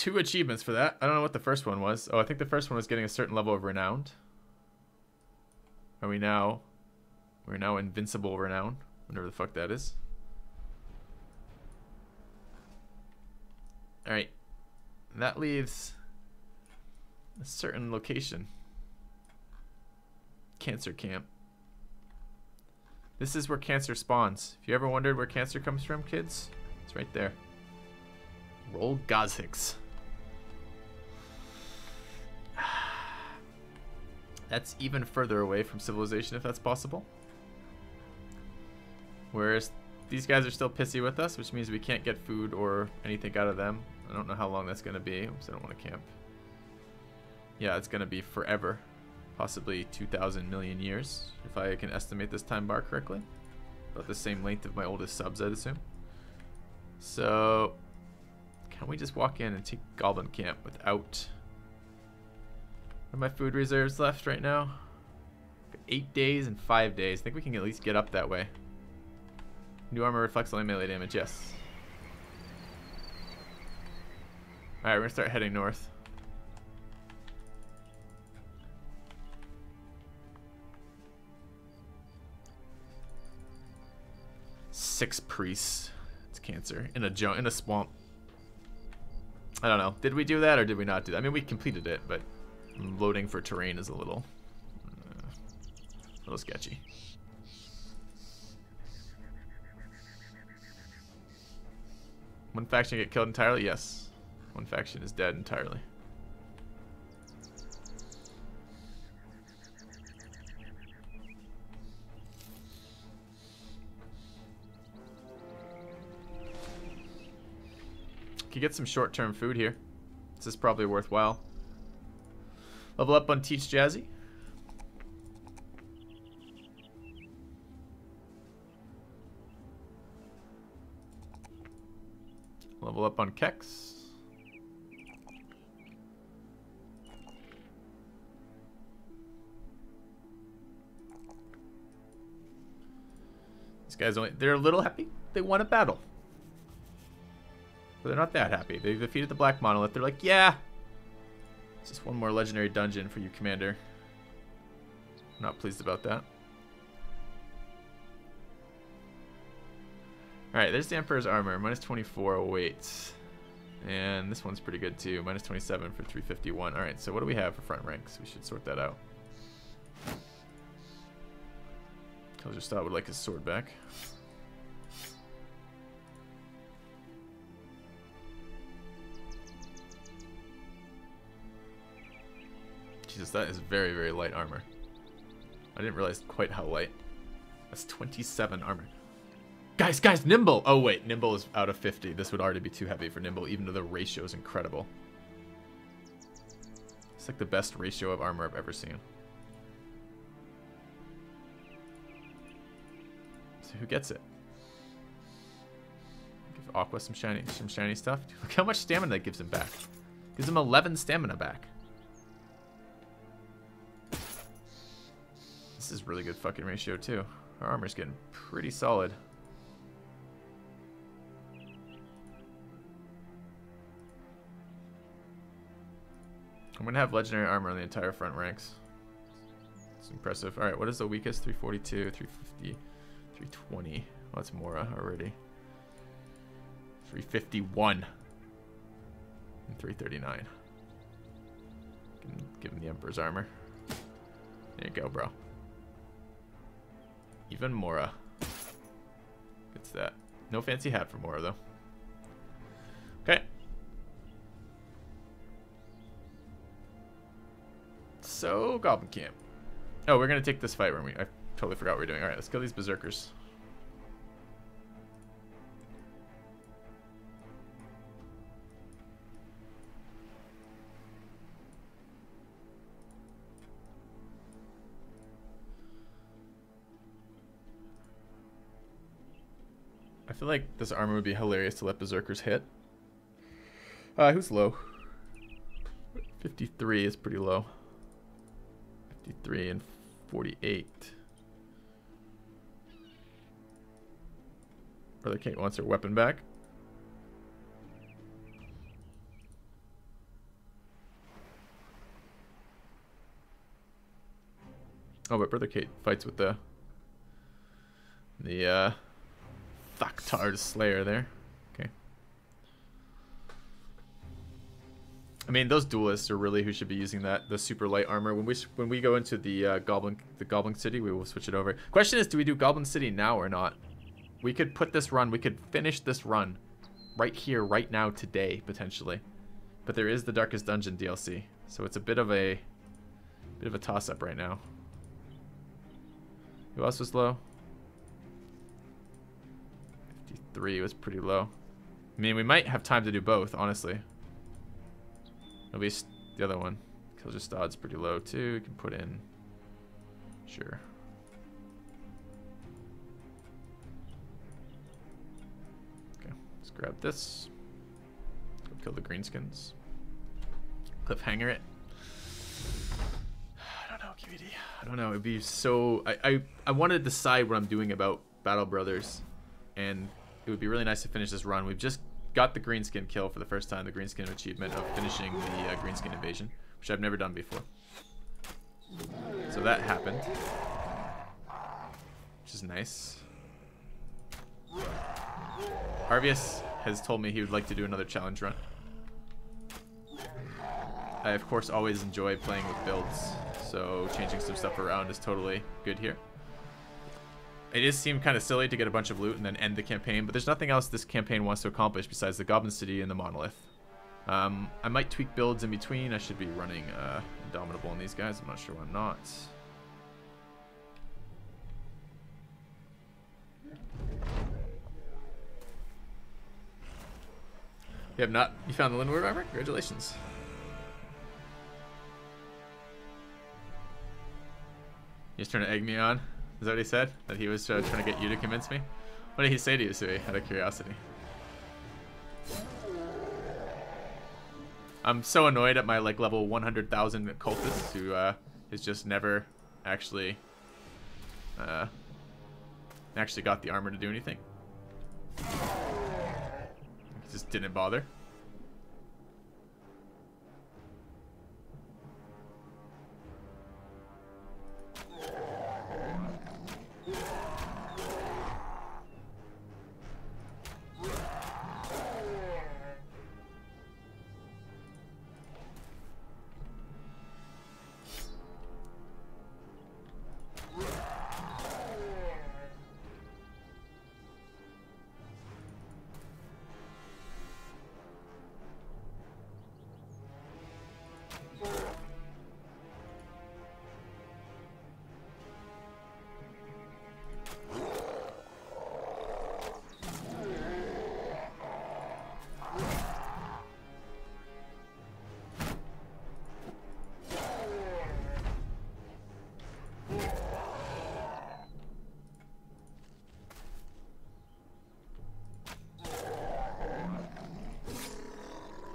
2 achievements for that. I don't know what the first one was. Oh, I think the first one was getting a certain level of renowned. Are we now... We're now invincible renown. Whatever the fuck that is. Alright. That leaves a certain location. Cancer camp. This is where cancer spawns. If you ever wondered where cancer comes from, kids, it's right there. Roll Gozhix. That's even further away from civilization if that's possible. Whereas these guys are still pissy with us, which means we can't get food or anything out of them. I don't know how long that's going to be. Oops, I don't want to camp. Yeah, it's going to be forever. Possibly 2,000 million years, if I can estimate this time bar correctly. About the same length of my oldest subs, I'd assume. So, can we just walk in and take Goblin Camp without... What are my food reserves left right now? 8 days and 5 days. I think we can at least get up that way. New armor reflects only melee damage, yes. Alright, we're gonna start heading north. Six priests. It's cancer. In a swamp. I don't know. Did we do that or did we not do that? I mean, we completed it, but loading for terrain is a little sketchy. One faction get killed entirely? Yes. One faction is dead entirely. Could get some short-term food here. This is probably worthwhile. Level up on Teach Jazzy. Level up on Kex. These guys they're a little happy. They won a battle. But they're not that happy. They've defeated the Black Monolith. They're like, yeah. It's just one more legendary dungeon for you, Commander. I'm not pleased about that. Alright, there's the Emperor's armor. Minus 24 weight. And this one's pretty good too. Minus 27 for 351. Alright, so what do we have for front ranks? We should sort that out. Killjoy would like his sword back. Jesus, that is very, very light armor. I didn't realize quite how light. That's 27 armor. Guys, Nimble! Oh wait, Nimble is out of 50. This would already be too heavy for Nimble, even though the ratio is incredible. It's like the best ratio of armor I've ever seen. So who gets it? Give Aqua some shiny stuff. Look how much stamina that gives him back. Gives him 11 stamina back. This is really good fucking ratio too. Our armor's getting pretty solid. I'm gonna have legendary armor on the entire front ranks. It's impressive. Alright, what is the weakest? 342, 350, 320. Well, that's Mora already. 351. And 339. Give him the Emperor's armor. There you go, bro. Even Mora gets that. No fancy hat for Mora, though. Okay. So, Goblin Camp. Oh, we're going to take this fight, weren't we? I totally forgot what we're doing. Alright, let's kill these berserkers. I feel like this armor would be hilarious to let berserkers hit. Who's low? 53 is pretty low. 53 and 48. Brother Kate wants her weapon back. Oh, but Brother Kate fights with the Thactard Slayer there. Okay. I mean, those duelists are really who should be using the super light armor. When we go into the Goblin City, we will switch it over. Question is, do we do Goblin City now or not? We could put this run. We could finish this run right here, right now, today, potentially. But there is the Darkest Dungeon DLC, so it's a bit of a toss-up right now. Who else was low? 53 was pretty low. I mean, we might have time to do both, honestly. At least the other one. Killjoy pretty low too. You can put in. Sure. Okay, let's grab this. Go kill the greenskins. Cliffhanger it. I don't know, QED. I don't know. It'd be so. I want to decide what I'm doing about Battle Brothers, and it would be really nice to finish this run. We've just got the greenskin kill for the first time, the greenskin achievement of finishing the greenskin invasion, which I've never done before. So that happened, which is nice. Harvius has told me he would like to do another challenge run. I, of course, always enjoy playing with builds, so changing some stuff around is totally good here. It does seem kind of silly to get a bunch of loot and then end the campaign, but there's nothing else this campaign wants to accomplish besides the Goblin City and the Monolith. I might tweak builds in between. I should be running Indomitable on these guys. I'm not sure why I'm not. You have not? You found the Linwood armor? Congratulations. You just trying to egg me on? Is that what he said? That he was trying to get you to convince me? What did he say to you, Sui, out of curiosity? I'm so annoyed at my like level 100,000 cultist who has just never actually got the armor to do anything. He just didn't bother.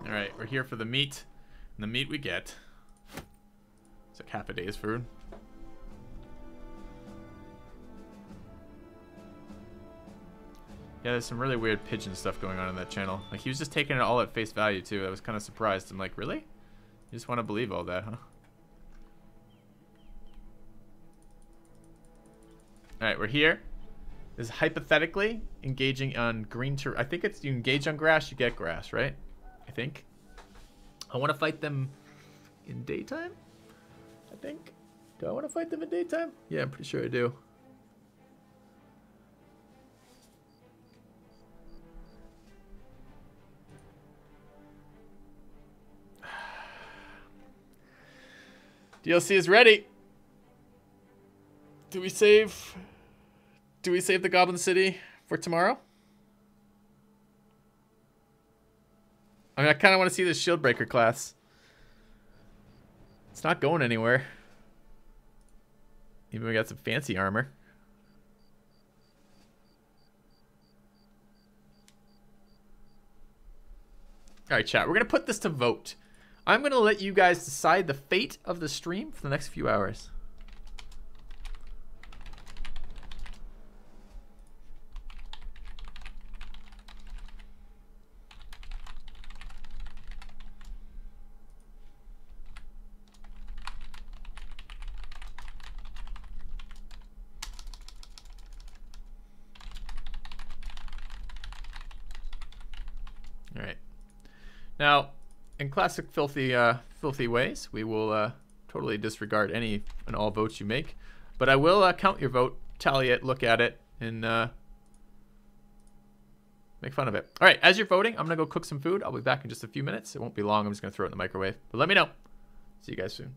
Alright, we're here for the meat. And the meat we get. It's like half a day's food. Yeah, there's some really weird pigeon stuff going on in that channel. Like, he was just taking it all at face value, too. I was kind of surprised. I'm like, really? You just want to believe all that, huh? Alright, we're here. This is hypothetically engaging on green terrain. I think it's you engage on grass, you get grass, right? I think. I want to fight them in daytime, I think. Do I want to fight them in daytime? Yeah, I'm pretty sure I do. DLC is ready. Do we save the Goblin City for tomorrow? I mean, I kind of want to see this Shieldbreaker class. It's not going anywhere. Even we got some fancy armor. Alright, chat. We're going to put this to vote. I'm going to let you guys decide the fate of the stream for the next few hours. All right. Now, in classic filthy ways, we will totally disregard any and all votes you make, but I will count your vote, tally it, look at it, and make fun of it. All right, as you're voting, I'm gonna go cook some food. I'll be back in just a few minutes. It won't be long. I'm just gonna throw it in the microwave. But let me know. See you guys soon.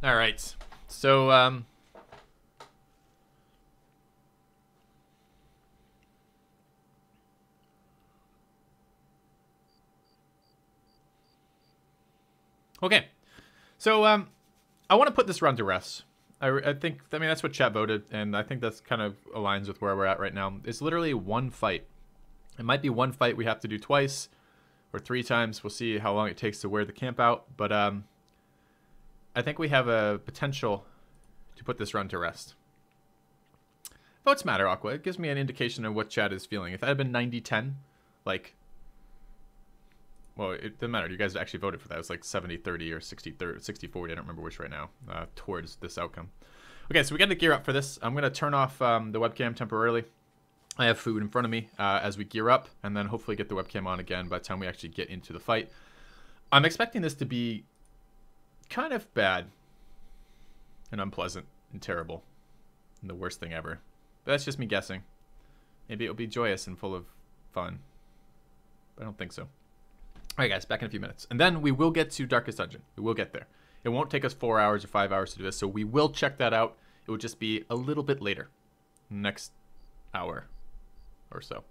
All right. So, okay. So, I want to put this run to rest. I think, I mean, that's what chat voted, and I think that's kind of aligns with where we're at right now. It's literally one fight. It might be one fight we have to do twice or 3 times. We'll see how long it takes to wear the camp out. But I think we have a potential to put this run to rest. Votes matter, Aqua. It gives me an indication of what chat is feeling. If that had been 90-10, like... Well, it doesn't matter. You guys actually voted for that. It was like 70-30 or 60-40. I don't remember which right now, towards this outcome. Okay, so we got to gear up for this. I'm going to turn off the webcam temporarily. I have food in front of me as we gear up, and then hopefully get the webcam on again by the time we actually get into the fight. I'm expecting this to be kind of bad and unpleasant and terrible and the worst thing ever. But that's just me guessing. Maybe it'll be joyous and full of fun. But I don't think so. All right, guys, back in a few minutes. And then we will get to Darkest Dungeon. We will get there. It won't take us 4 hours or 5 hours to do this, so we will check that out. It will just be a little bit later. Next hour or so.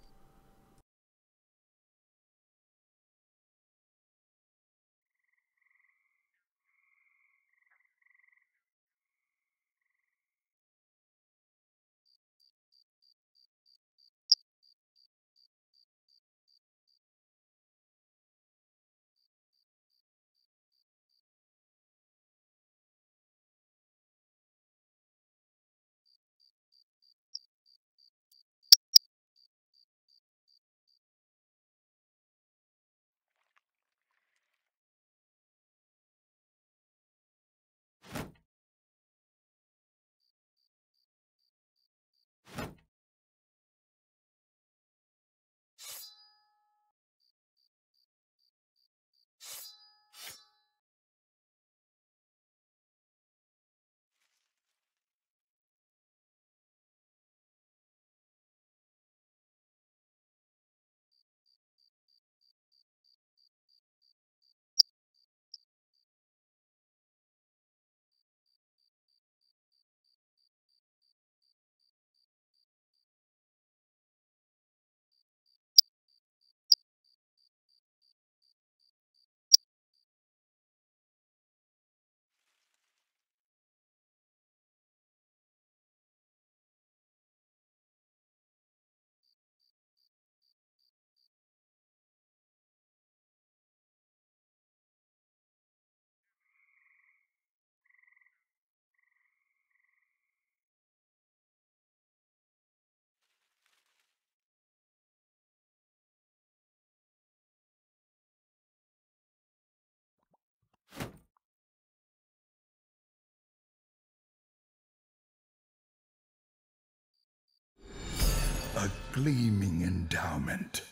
A gleaming endowment.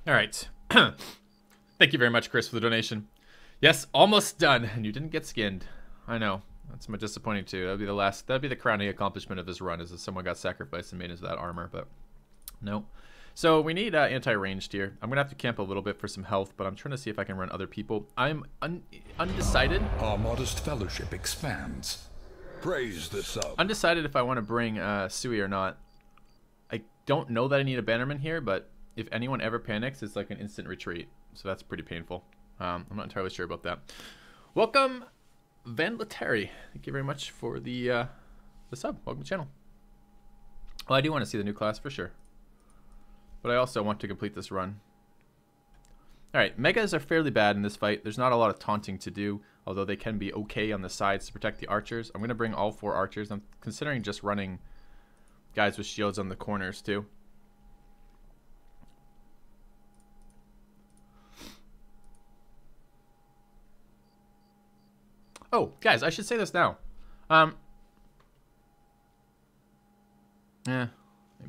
All right. Thank you very much, Chris, for the donation. Yes, almost done, and you didn't get skinned. I know. That's my disappointing too. That'd be the crowning accomplishment of this run, is that someone got sacrificed and made into that armor, but no. So we need anti-ranged here. I'm gonna have to camp a little bit for some health, but I'm trying to see if I can run other people. I'm undecided. Our modest fellowship expands. Praise the sub. Undecided if I want to bring Sui or not. I don't know that I need a bannerman here, but if anyone ever panics, it's like an instant retreat. So that's pretty painful. I'm not entirely sure about that. Welcome, Van Leteri. Thank you very much for the sub. Welcome to the channel. Well, I do want to see the new class for sure. But I also want to complete this run. Alright, megas are fairly bad in this fight. There's not a lot of taunting to do, although they can be okay on the sides to protect the archers. I'm going to bring all 4 archers. I'm considering just running guys with shields on the corners too. Oh, guys, I should say this now. Maybe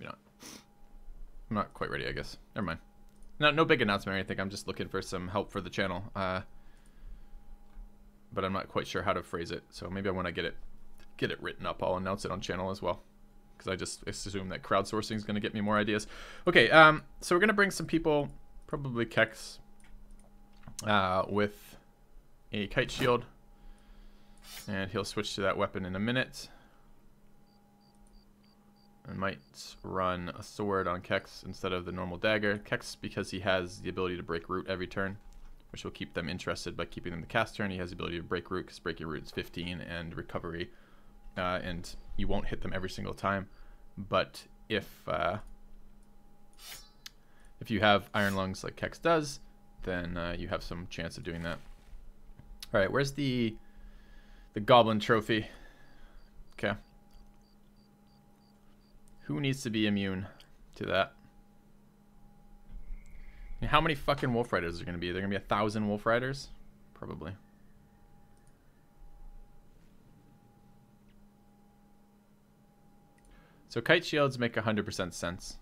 not. I'm not quite ready, I guess. Never mind. No big announcement or anything. I'm just looking for some help for the channel. But I'm not quite sure how to phrase it. So maybe when I get it written up, I'll announce it on channel as well. Because I just assume that crowdsourcing is going to get me more ideas. Okay, so we're going to bring some people, probably Kex, with a kite shield. And he'll switch to that weapon in a minute. I might run a sword on Kex instead of the normal dagger. Kex, because he has the ability to break root every turn, which will keep them interested by keeping them the cast turn. He has the ability to break root, because breaking root is 15, and recovery. And you won't hit them every single time. But if you have Iron Lungs like Kex does, then you have some chance of doing that. All right, where's the Goblin Trophy? Okay. Who needs to be immune to that? And how many fucking Wolf Riders are going to be? Are there going to be 1,000 Wolf Riders? Probably. So kite shields make 100% sense.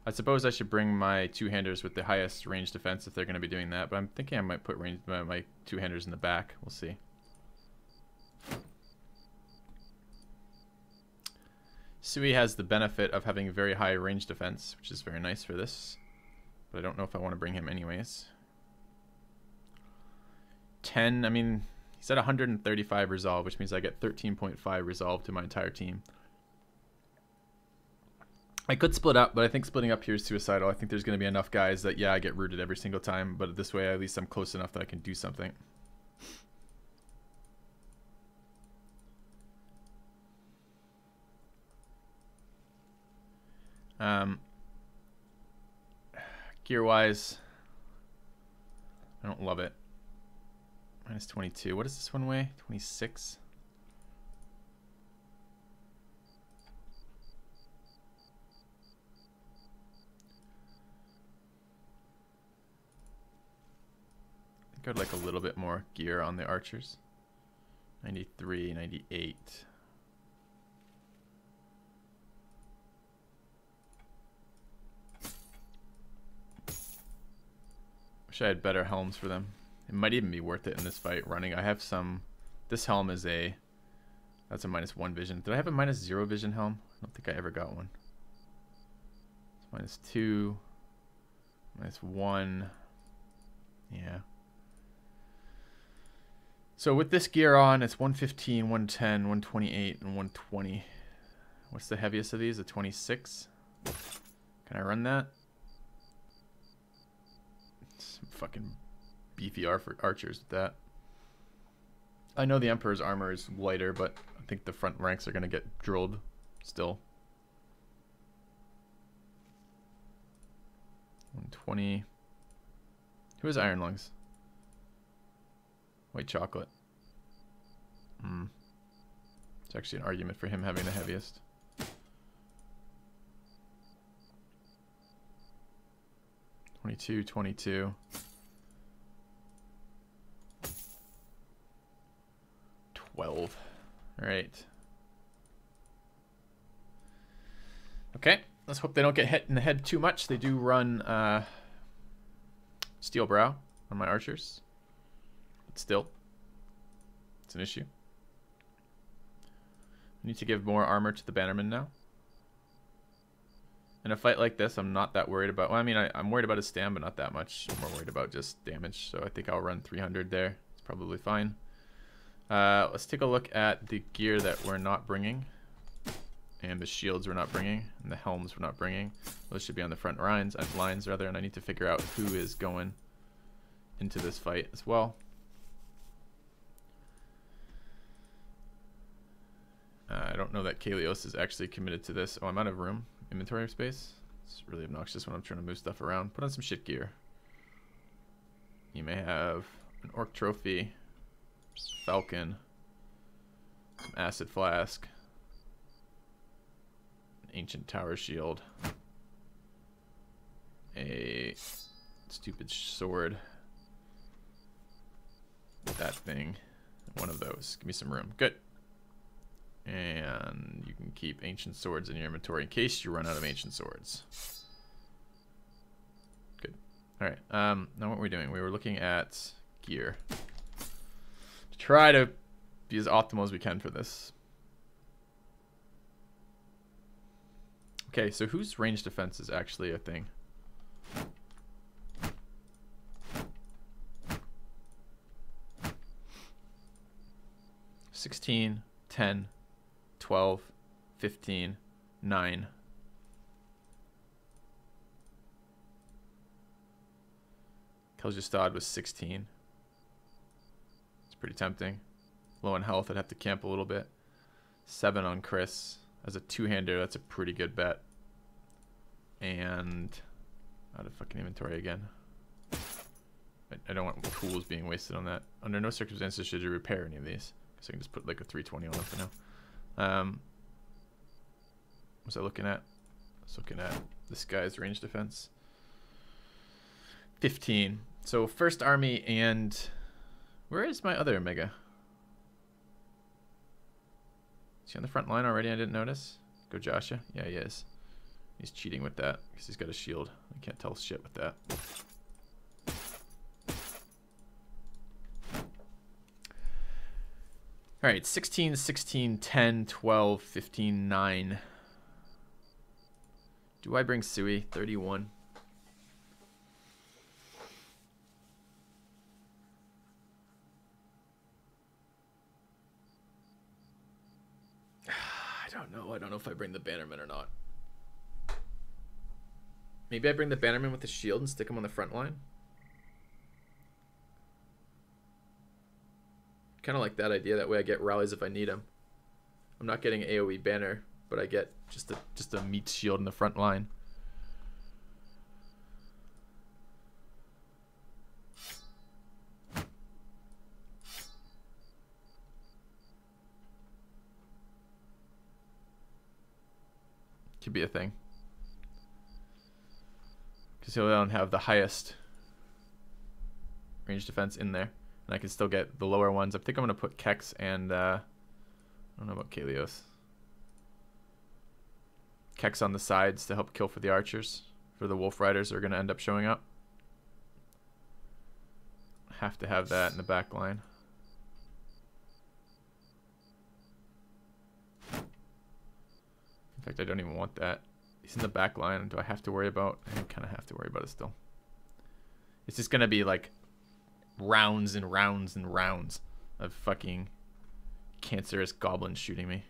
I suppose I should bring my two-handers with the highest range defense if they're going to be doing that, but I'm thinking I might put my two-handers in the back. We'll see. Sui has the benefit of having very high range defense, which is very nice for this. But I don't know if I want to bring him anyways. 10, I mean, he's at 135 resolve, which means I get 13.5 resolve to my entire team. I could split up, but I think splitting up here is suicidal. I think there's going to be enough guys that, yeah, I get rooted every single time, but this way at least I'm close enough that I can do something. Gear-wise, I don't love it. Minus 22. What does this one weigh? 26? I think I'd like a little bit more gear on the archers. 93, 98. Wish I had better helms for them. It might even be worth it in this fight running. I have some. This helm is that's a -1 vision. Did I have a -0 vision helm? I don't think I ever got one. It's -2, -1. Yeah. So with this gear on, it's 115, 110, 128, and 120. What's the heaviest of these? A 26. Can I run that? Some fucking beefy archers with that. I know the Emperor's armor is lighter, but I think the front ranks are going to get drilled still. 120. Who has Iron Lungs? White chocolate. It's actually an argument for him having the heaviest. $22, $22. $12. Alright. Okay. Let's hope they don't get hit in the head too much. They do run Steel Brow on my archers. But still, it's an issue. I need to give more armor to the Bannerman now. In a fight like this, I'm not that worried about... Well, I mean, I'm worried about his stam, but not that much. I'm more worried about just damage. So I think I'll run 300 there. It's probably fine. Let's take a look at the gear that we're not bringing. And the shields we're not bringing. And the helms we're not bringing. Those should be on the front lines, and I need to figure out who is going into this fight as well. I don't know that Kalios is actually committed to this. Oh, I'm out of room. Inventory space. It's really obnoxious when I'm trying to move stuff around. Put on some shit gear. You may have an Orc Trophy, Falcon, some Acid Flask, an Ancient Tower Shield, a stupid sword, that thing, one of those. Give me some room. Good. And you can keep ancient swords in your inventory in case you run out of ancient swords. All right. Now what were we doing? We were looking at gear. To try to be as optimal as we can for this. Okay, so whose range defense is actually a thing? $16, 10, 12, 15, 9. Keljastad was 16. It's pretty tempting. Low in health, I'd have to camp a little bit. 7 on Chris. As a two-hander, that's a pretty good bet. And out of fucking inventory again. I don't want tools being wasted on that. Under no circumstances should you repair any of these. So I can just put like a 320 on it for now. What was I looking at? I was looking at this guy's range defense. 15. So first army and where is my other mega? Is he on the front line already? I didn't notice. Go Joshua. Yeah, he is. He's cheating with that because he's got a shield. I can't tell shit with that. All right, 16, 16, 10, 12, 15, 9. Do I bring Sui? 31. I don't know. I don't know if I bring the Bannerman or not. Maybe I bring the Bannerman with the shield and stick him on the front line. Kind of like that idea. That way I get rallies if I need them. I'm not getting AoE banner, but I get just a meat shield in the front line. Could be a thing. Because he'll don't have the highest range defense in there. And I can still get the lower ones. I think I'm going to put Kex and, I don't know about Kalios. Kex on the sides to help kill for the archers. For the Wolf Riders that are going to end up showing up. Have to have that in the back line. In fact, I don't even want that. He's in the back line. Do I have to worry about? I kind of have to worry about it still. It's just going to be like rounds and rounds and rounds of fucking cancerous goblins shooting me.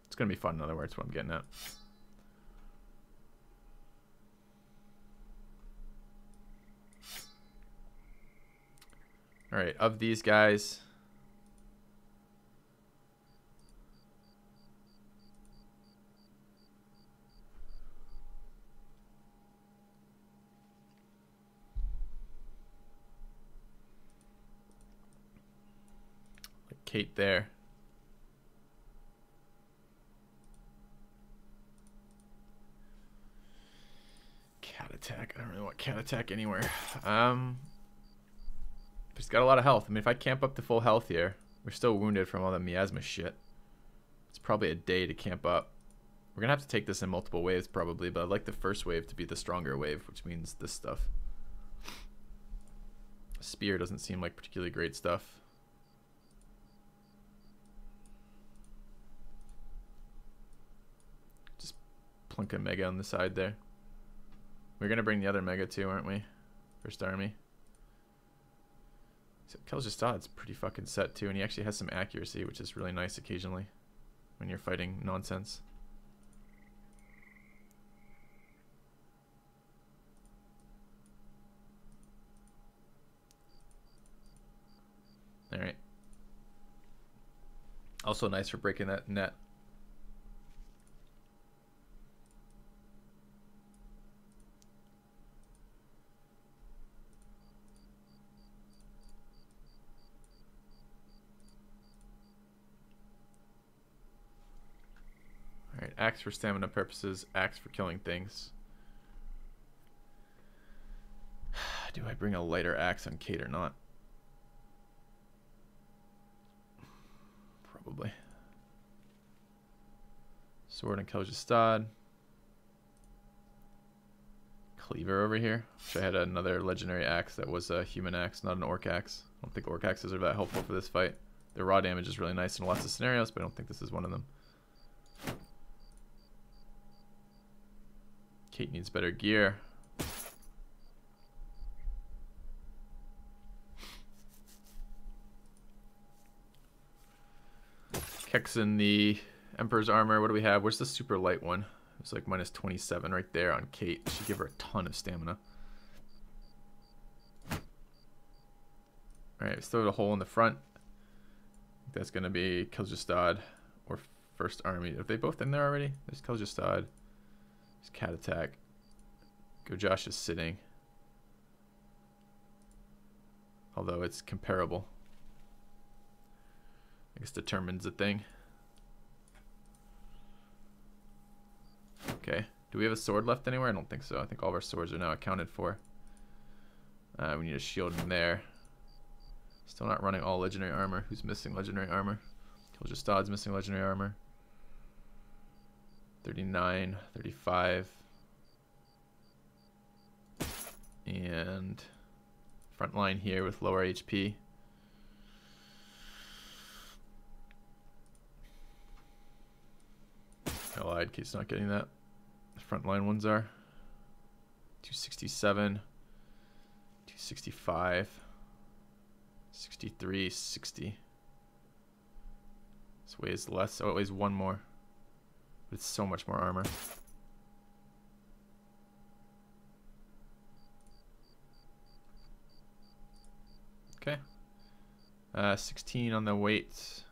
It's going to be fun, in other words, what I'm getting at. Alright, of these guys... Kate there. Cat attack. I don't really want cat attack anywhere. He's got a lot of health. I mean, if I camp up to full health here, we're still wounded from all the miasma shit. It's probably a day to camp up. We're gonna have to take this in multiple waves probably, but I'd like the first wave to be the stronger wave, which means this stuff. Spear doesn't seem like particularly great stuff. Plunk a mega on the side there. We're gonna bring the other mega too, aren't we? First army. So Keljastad's pretty fucking set too, and he actually has some accuracy, which is really nice occasionally when you're fighting nonsense. All right. Also nice for breaking that net. Alright, axe for stamina purposes, axe for killing things. Do I bring a lighter axe on Kate or not? Probably. Sword and Keljastad. cleaver over here. Wish I had another legendary axe that was a human axe, not an orc axe. I don't think orc axes are that helpful for this fight. Their raw damage is really nice in lots of scenarios, but I don't think this is one of them. Kate needs better gear. Kex in the Emperor's armor. What do we have? Where's the super light one? It's like minus 27 right there on Kate. Should give her a ton of stamina. Alright, we still have a hole in the front. I think that's going to be Kjelstad or First Army. Are they both in there already? There's Kjelstad. There's Cat Attack. Go Josh is sitting. Although it's comparable. I guess determines a thing. Okay. Do we have a sword left anywhere? I don't think so. I think all of our swords are now accounted for. We need a shield in there. Still not running all legendary armor. Who's missing legendary armor? Kjelstad's missing legendary armor. 39, 35. And front line here with lower HP. I lied, Kate's not getting that. The front line ones are 267, 265, 63, 60. This weighs less. Oh, it weighs one more. But it's so much more armor. Okay. 16 on the weight.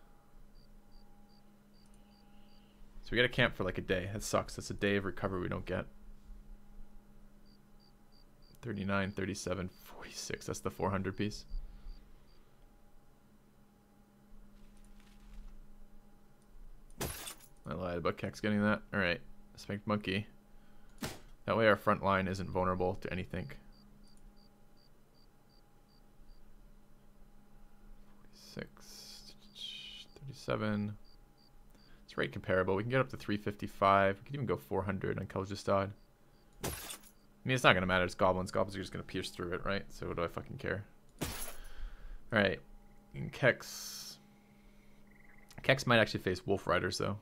So we gotta camp for like a day. That sucks. That's a day of recovery we don't get. 39, 37, 46. That's the 400 piece. I lied about Kex getting that. Alright. Spanked Monkey. That way our front line isn't vulnerable to anything. 46, 37. It's right comparable. We can get up to 355. We can even go 400 on Kjelstad. I mean, it's not going to matter. It's goblins. Goblins are just going to pierce through it, right? So what do I fucking care? Alright. Kex. Kex might actually face Wolf Riders, though.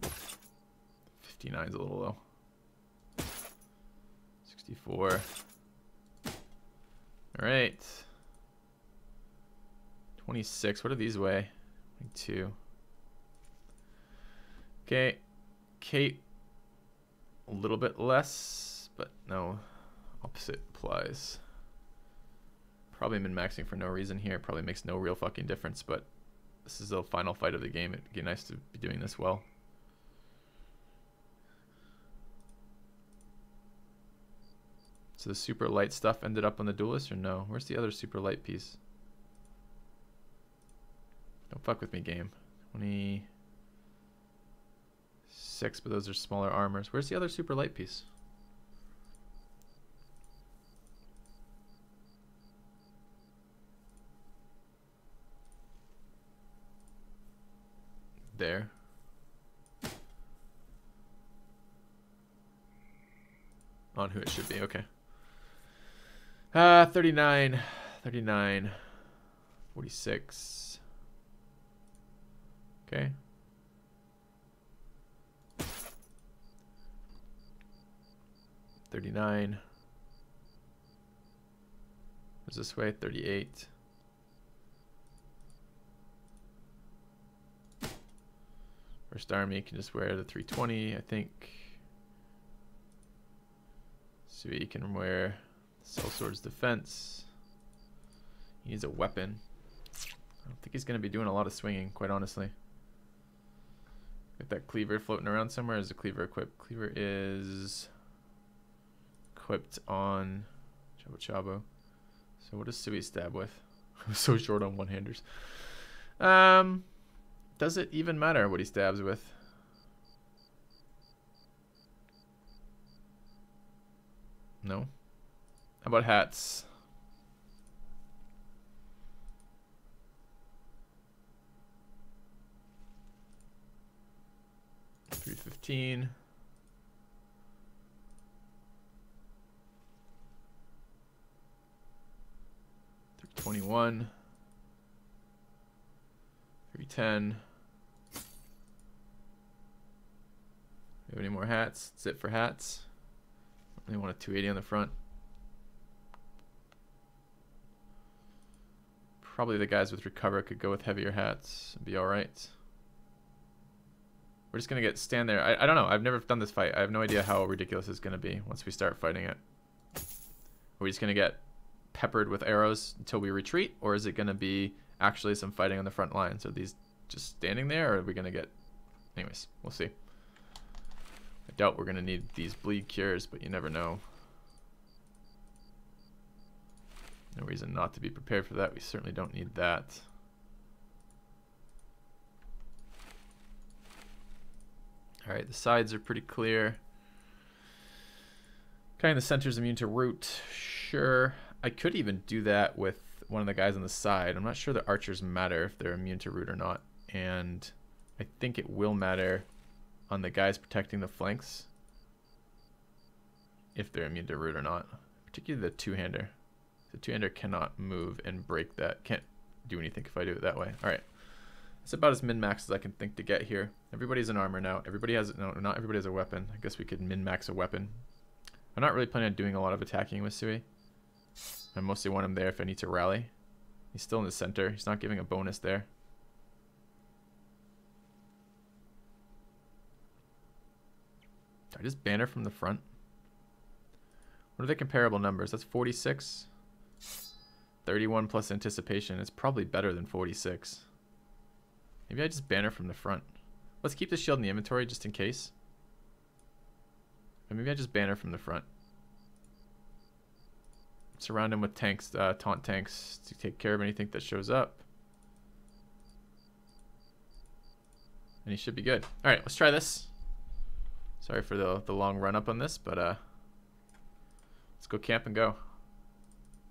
59 is a little low. 64. Alright. 26. What do these weigh? 22. Okay. Kate. A little bit less, but no. Opposite applies. Probably min-maxing for no reason here. Probably makes no real fucking difference, but this is the final fight of the game. It'd be nice to be doing this well. So the super light stuff ended up on the duelist or no? Where's the other super light piece? Don't fuck with me, game. 26, but those are smaller armors. Where's the other super light piece? There. On who it should be, okay. 39, 39, 46. Okay. $39. What's this way? 38. First Army can just wear the 320, I think. So he can wear Sellsword's Defense. He needs a weapon. I don't think he's going to be doing a lot of swinging, quite honestly. Got that cleaver floating around somewhere. Is the cleaver equipped? Cleaver is equipped on Chabo Chabo. So what does Sui stab with? I'm so short on one-handers. Does it even matter what he stabs with? No. How about hats? $315. 21. 310. We have any more hats? That's it for hats. Only want a 280 on the front. Probably the guys with recover could go with heavier hats and be all right. We're just gonna stand there. I don't know. I've never done this fight. I have no idea how ridiculous it's gonna be once we start fighting it. Are we just gonna get peppered with arrows until we retreat, or is it gonna be actually some fighting on the front line? So these just standing there, or are we gonna get? Anyways, we'll see. I doubt we're gonna need these bleed cures, but you never know. No reason not to be prepared for that. We certainly don't need that. All right, the sides are pretty clear. Guy in the center is immune to root. Sure. I could even do that with one of the guys on the side. I'm not sure the archers matter if they're immune to root or not. And I think it will matter on the guys protecting the flanks if they're immune to root or not. Particularly the two-hander. The two-hander cannot move and break that. Can't do anything if I do it that way. All right. It's about as min-max as I can think to get here. Everybody's in armor now. Everybody has, no, not everybody has a weapon. I guess we could min-max a weapon. I'm not really planning on doing a lot of attacking with Sui. I mostly want him there if I need to rally. He's still in the center. He's not giving a bonus there. Do I just banner from the front? What are the comparable numbers? That's 46. 31 plus anticipation. It's probably better than 46. Maybe I just banner from the front. Let's keep the shield in the inventory just in case. Or maybe I just banner from the front. Surround him with tanks, taunt tanks to take care of anything that shows up. And he should be good. All right, let's try this. Sorry for the long run up on this, but let's go camp and go.